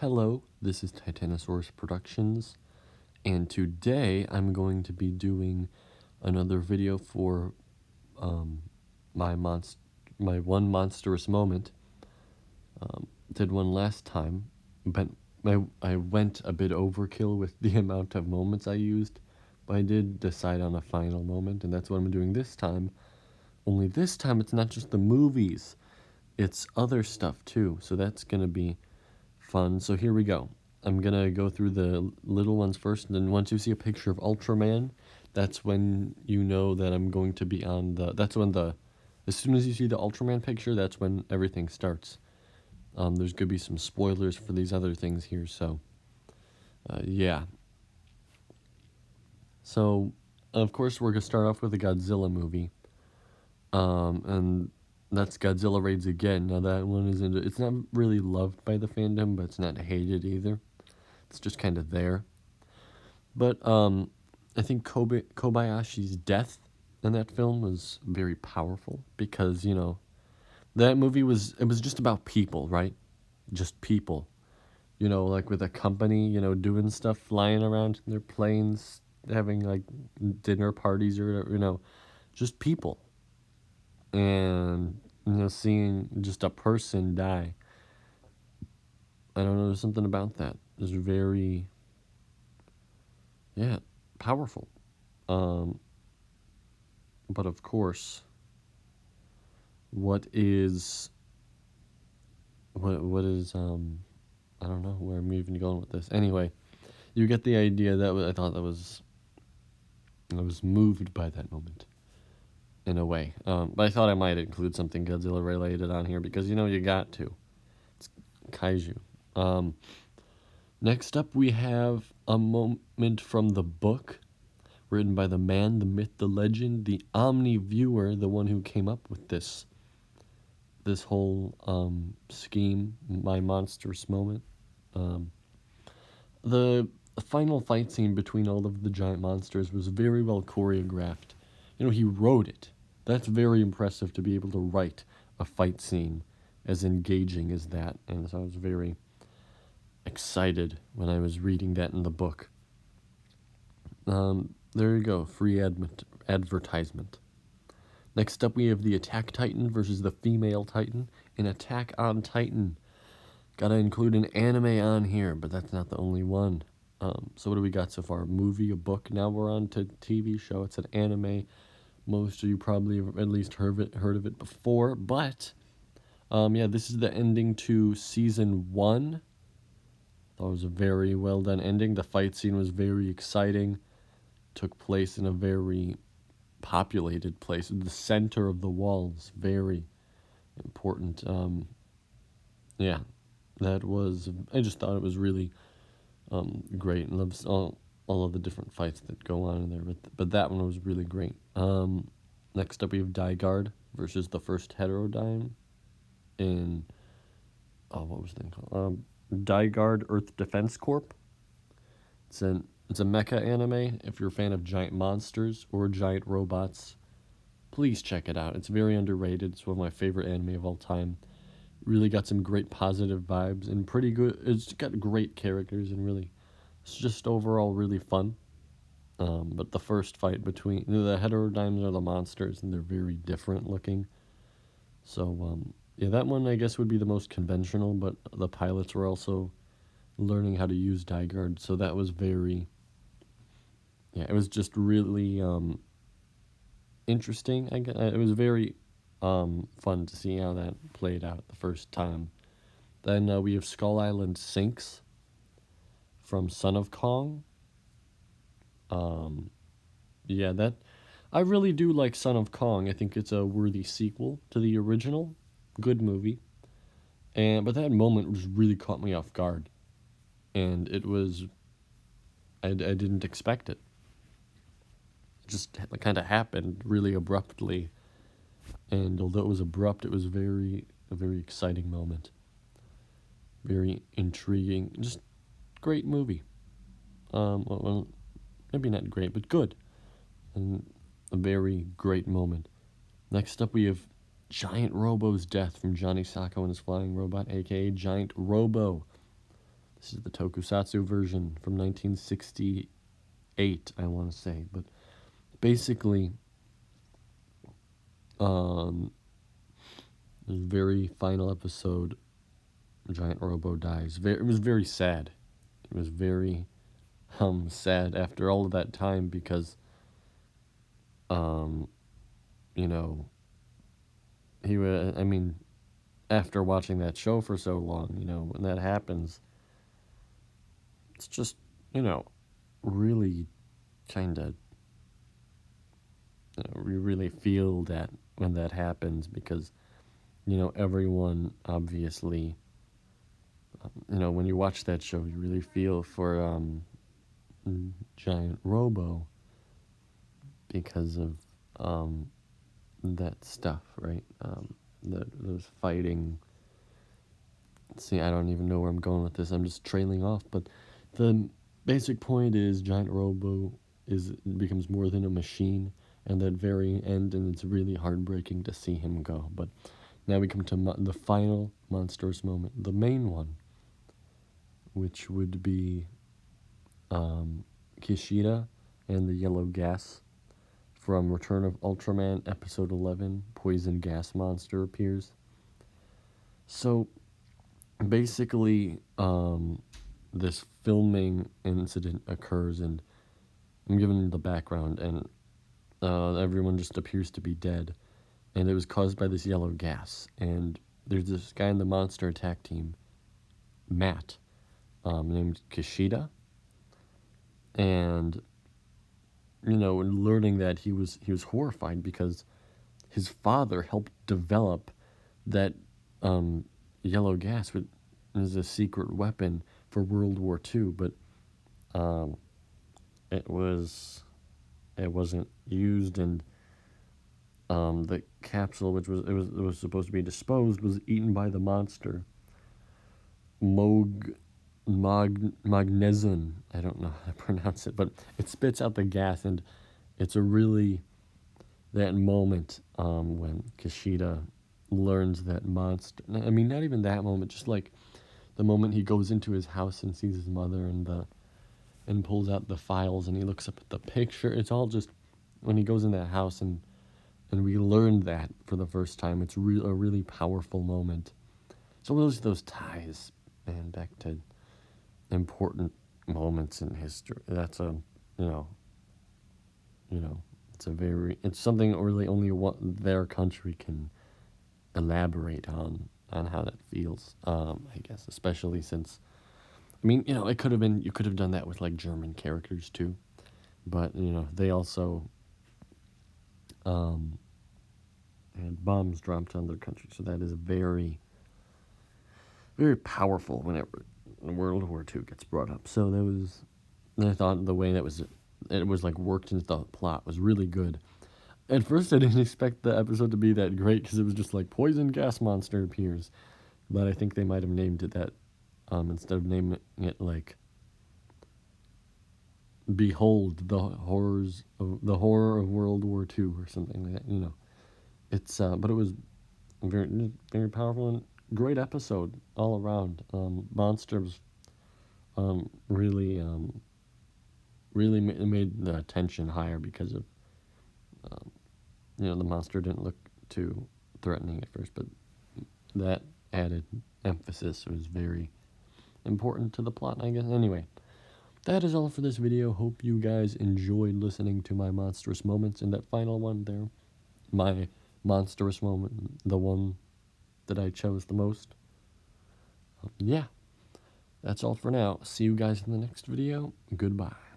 Hello, this is Titanosaurus Productions, and today I'm going to be doing another video for um, my one monstrous moment. Did one last time, but I went a bit overkill with the amount of moments I used, but I did decide on a final moment, and that's what I'm doing this time. Only this time it's not just the movies, it's other stuff too, so that's gonna be fun. So here we go. I'm gonna go through the little ones first, and then once you see a picture of Ultraman, that's when you know that I'm going to be on the. That's when as soon as you see the Ultraman picture, that's when everything starts. There's gonna be some spoilers for these other things here, so yeah. So of course we're gonna start off with a Godzilla movie, and that's Godzilla Raids Again. Now that one isn't. It's not really loved by the fandom, but it's not hated either. It's just kind of there. But I think Kobayashi's death in that film was very powerful because that movie was just about people, right? Just people, like with a company, doing stuff, flying around in their planes, having like dinner parties or whatever, just people, and seeing just a person die. I don't know. There's something about that. It's very, yeah, powerful. Um, but of course, what is I don't know where I'm even going with this. Anyway, you get the idea. I thought I was moved by that moment in a way. But I thought I might include something Godzilla related on here because you got to. It's kaiju. Next up we have a moment from the book written by the man, the myth, the legend, the Omni viewer, the one who came up with this whole scheme, my monstrous moment. The final fight scene between all of the giant monsters was very well choreographed. He wrote it. That's very impressive to be able to write a fight scene as engaging as that. And so I was very excited when I was reading that in the book. There you go, free advertisement. Next up, we have the Attack Titan versus the Female Titan in Attack on Titan. Gotta include an anime on here, but that's not the only one. So what do we got so far? A movie, a book. Now we're on to TV show. It's an anime. Most of you probably have at least heard of it before. But yeah, this is the ending to season 1. That was a very well done ending. The fight scene was very exciting. Took place in a very populated place, the center of the walls, very important. Yeah, that was. I just thought it was really great, and loves all of the different fights that go on in there. But that one was really great. Next up, we have Dygard versus the first Heterodyne in what was the thing called? Dygard Earth Defense Corp. It's a mecha anime. If you're a fan of giant monsters or giant robots, please check it out. It's very underrated. It's one of my favorite anime of all time. Really got some great positive vibes and pretty good. It's got great characters and really, it's just overall really fun. But the first fight between the heterodynes are the monsters and they're very different looking. So yeah, that one I guess would be the most conventional. But the pilots were also learning how to use Dygard, so that was very. Yeah, it was just really interesting. It was very fun to see how that played out the first time. Then we have Skull Island Sinks from Son of Kong. Yeah, that I really do like Son of Kong. I think it's a worthy sequel to the original. Good movie. But that moment just really caught me off guard. And it was I didn't expect it. It just kind of happened really abruptly. And although it was abrupt, it was a very exciting moment. Very intriguing. Just great movie. Well, maybe not great, but good. And a very great moment. Next up, we have Giant Robo's death from Johnny Sacco and his flying robot, aka Giant Robo. This is the tokusatsu version from 1968, I want to say. But basically, the very final episode, Giant Robo dies. It was very sad. It was very sad after all of that time because, you know, he was, I mean, after watching that show for so long, you know, when that happens, it's just, you know, really kind of, we really feel that when that happens because, you know, everyone obviously, you know, when you watch that show, you really feel for Giant Robo because of that stuff, right? Those fighting. See, I don't even know where I'm going with this. I'm just trailing off. But the basic point is Giant Robo becomes more than a machine, and that very end, and it's really heartbreaking to see him go. But now we come to the final Monstrous moment, the main one, which would be Kishida and the yellow gas from Return of Ultraman, episode 11, Poison Gas Monster appears. So, basically, this filming incident occurs, and I'm giving the background, and everyone just appears to be dead, and it was caused by this yellow gas, and there's this guy in the monster attack team, Matt, named Kishida, and, you know, learning that he was horrified because his father helped develop that yellow gas, which is a secret weapon for World War II, but it wasn't used, and the capsule, which was supposed to be disposed, was eaten by the monster. Magnesium. I don't know how to pronounce it, but it spits out the gas, and it's a really that moment when Kishida learns that monster. I mean, not even that moment, just like the moment he goes into his house and sees his mother and pulls out the files and he looks up at the picture. It's all just when he goes in that house and we learned that for the first time. It's a really powerful moment. So those ties, man, back to important moments in history. That's it's something really only their country can elaborate on how that feels. I guess, especially since, I mean, you know, you could have done that with like German characters too, but you know, they also had bombs dropped on their country, so that is very, very powerful whenever World War II gets brought up. So I thought the way it was like worked into the plot was really good. At first, I didn't expect the episode to be that great because it was just like poison gas monster appears, but I think they might have named it that instead of naming it like "Behold the horror of World War II" or something like that. You know, it's but it was very, very powerful and great episode all around. Monsters really made the tension higher because of you know, the monster didn't look too threatening at first, but that added emphasis was very important to the plot, I guess. Anyway, that is all for this video. Hope you guys enjoyed listening to my monstrous moments, and that final one there, my monstrous moment, the one that I chose the most. Yeah, that's all for now. See you guys in the next video. Goodbye.